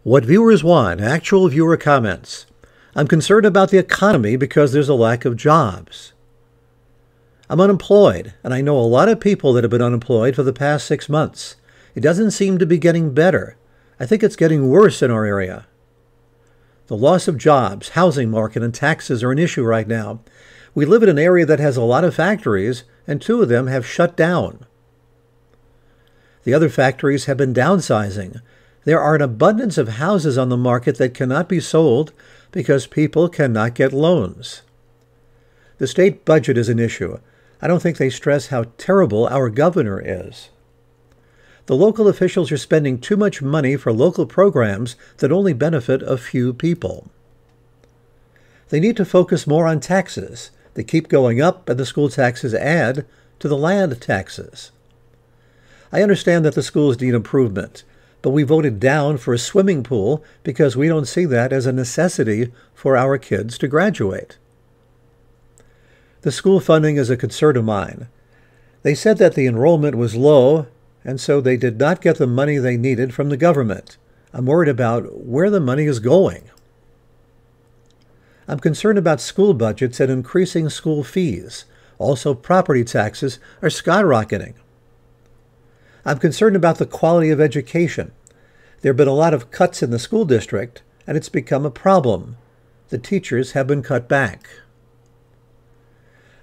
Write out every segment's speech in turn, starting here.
What viewers want, actual viewer comments. I'm concerned about the economy because there's a lack of jobs. I'm unemployed, and I know a lot of people that have been unemployed for the past 6 months. It doesn't seem to be getting better. I think it's getting worse in our area. The loss of jobs, housing market, and taxes are an issue right now. We live in an area that has a lot of factories, and 2 of them have shut down. The other factories have been downsizing. There are an abundance of houses on the market that cannot be sold because people cannot get loans. The state budget is an issue. I don't think they stress how terrible our governor is. The local officials are spending too much money for local programs that only benefit a few people. They need to focus more on taxes. They keep going up, and the school taxes add to the land taxes. I understand that the schools need improvement, but we voted down for a swimming pool because we don't see that as a necessity for our kids to graduate. The school funding is a concern of mine. They said that the enrollment was low, and so they did not get the money they needed from the government. I'm worried about where the money is going. I'm concerned about school budgets and increasing school fees. Also, property taxes are skyrocketing. I'm concerned about the quality of education. There have been a lot of cuts in the school district, and it's become a problem. The teachers have been cut back.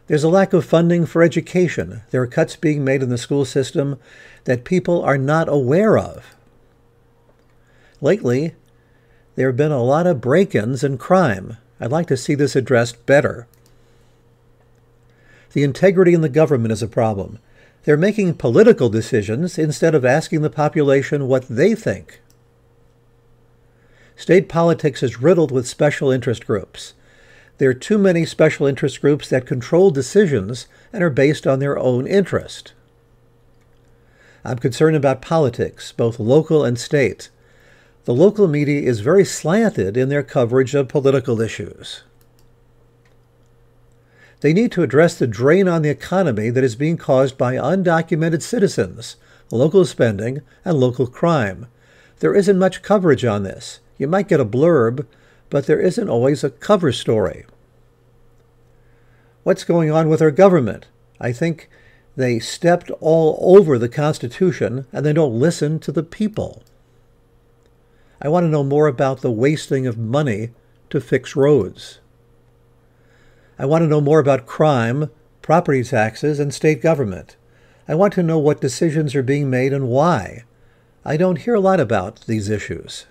There's a lack of funding for education. There are cuts being made in the school system that people are not aware of. Lately, there have been a lot of break-ins and crime. I'd like to see this addressed better. The integrity in the government is a problem. They're making political decisions instead of asking the population what they think. State politics is riddled with special interest groups. There are too many special interest groups that control decisions and are based on their own interest. I'm concerned about politics, both local and state. The local media is very slanted in their coverage of political issues. They need to address the drain on the economy that is being caused by undocumented citizens, local spending, and local crime. There isn't much coverage on this. You might get a blurb, but there isn't always a cover story. What's going on with our government? I think they stepped all over the Constitution and they don't listen to the people. I want to know more about the wasting of money to fix roads. I want to know more about crime, property taxes, and state government. I want to know what decisions are being made and why. I don't hear a lot about these issues.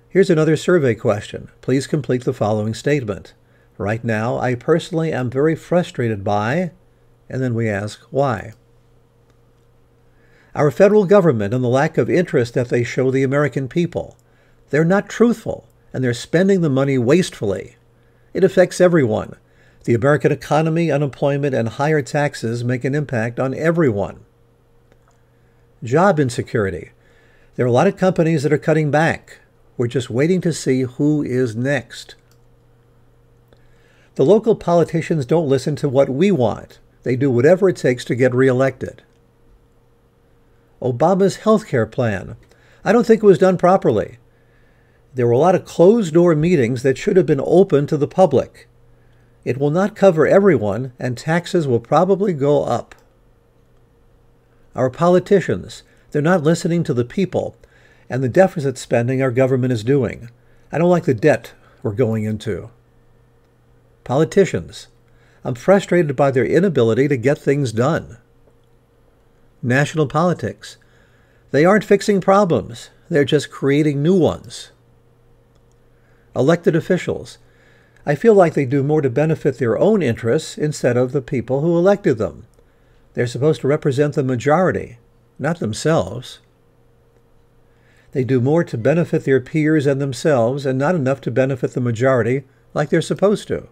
Here's another survey question. Please complete the following statement. Right now, I personally am very frustrated by, and then we ask why. Our federal government and the lack of interest that they show the American people. They're not truthful, and they're spending the money wastefully. It affects everyone. The American economy, unemployment, and higher taxes make an impact on everyone. Job insecurity. There are a lot of companies that are cutting back. We're just waiting to see who is next. The local politicians don't listen to what we want. They do whatever it takes to get reelected. Obama's health care plan. I don't think it was done properly. There were a lot of closed-door meetings that should have been open to the public. It will not cover everyone, and taxes will probably go up. Our politicians, they're not listening to the people and the deficit spending our government is doing. I don't like the debt we're going into. Politicians, I'm frustrated by their inability to get things done. National politics, they aren't fixing problems. They're just creating new ones. Elected officials, I feel like they do more to benefit their own interests instead of the people who elected them. They're supposed to represent the majority, not themselves. They do more to benefit their peers and themselves and not enough to benefit the majority like they're supposed to.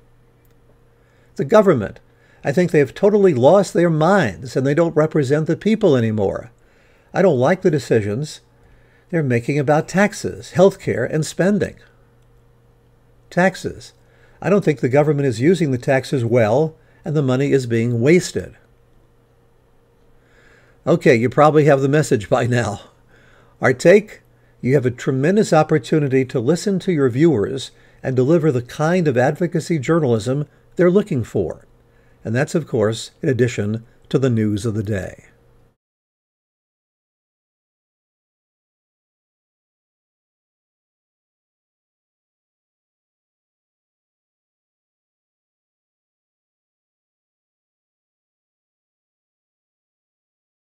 The government, I think they have totally lost their minds and they don't represent the people anymore. I don't like the decisions they're making about taxes, health care, and spending. Taxes. I don't think the government is using the taxes well and the money is being wasted. Okay, you probably have the message by now. Our take? You have a tremendous opportunity to listen to your viewers and deliver the kind of advocacy journalism they're looking for. And that's, of course, in addition to the news of the day.